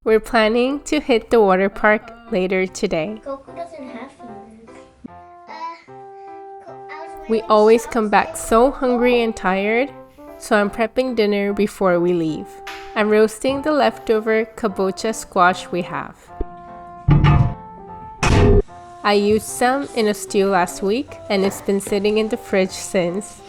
We're planning to hit the water park later today. Coco doesn't have fingers. We always come back so hungry and tired, so I'm prepping dinner before we leave. I'm roasting the leftover kabocha squash we have. I used some in a stew last week and it's been sitting in the fridge since.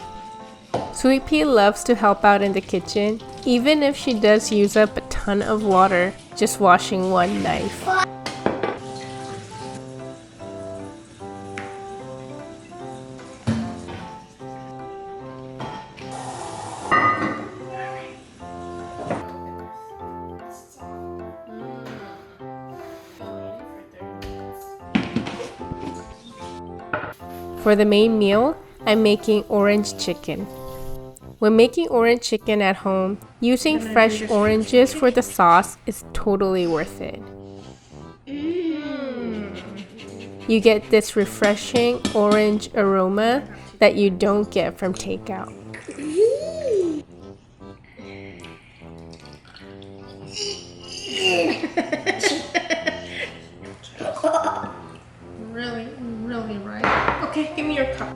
Sweet Pea loves to help out in the kitchen, even if she does use up a ton of water just washing one knife. For the main meal, I'm making orange chicken. When making orange chicken at home, using fresh oranges for the sauce is totally worth it. You get this refreshing orange aroma that you don't get from takeout. Really right. Okay, give me your cup.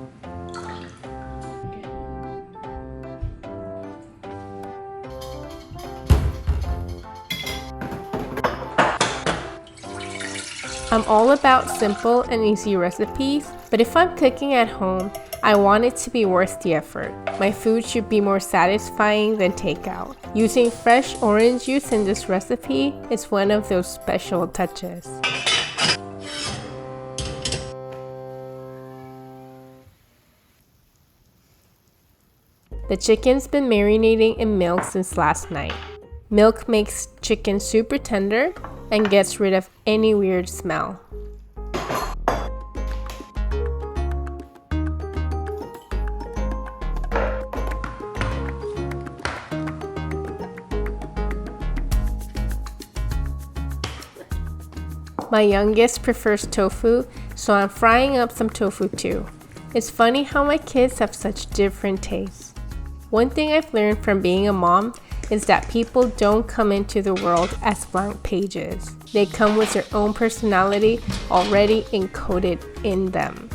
I'm all about simple and easy recipes, but if I'm cooking at home, I want it to be worth the effort. My food should be more satisfying than takeout. Using fresh orange juice in this recipe is one of those special touches. The chicken's been marinating in milk since last night. Milk makes chicken super tender and gets rid of any weird smell. My youngest prefers tofu, so I'm frying up some tofu too. It's funny how my kids have such different tastes. One thing I've learned from being a mom is that people don't come into the world as blank pages. They come with their own personality already encoded in them.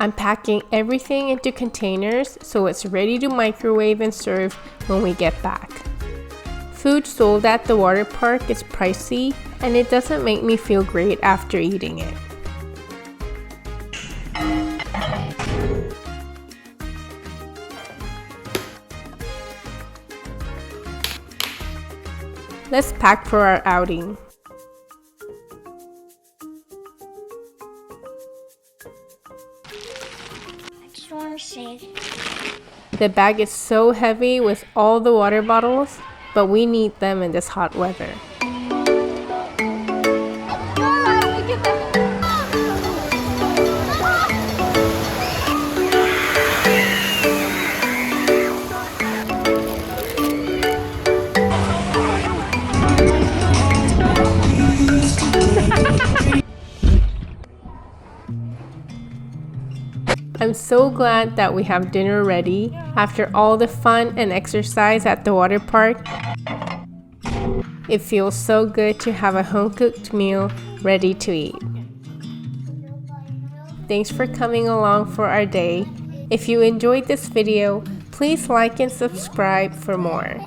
I'm packing everything into containers so it's ready to microwave and serve when we get back. Food sold at the water park is pricey and it doesn't make me feel great after eating it. Let's pack for our outing. The bag is so heavy with all the water bottles, but we need them in this hot weather. I'm so glad that we have dinner ready after all the fun and exercise at the water park. It feels so good to have a home-cooked meal ready to eat. Thanks for coming along for our day. If you enjoyed this video, please like and subscribe for more.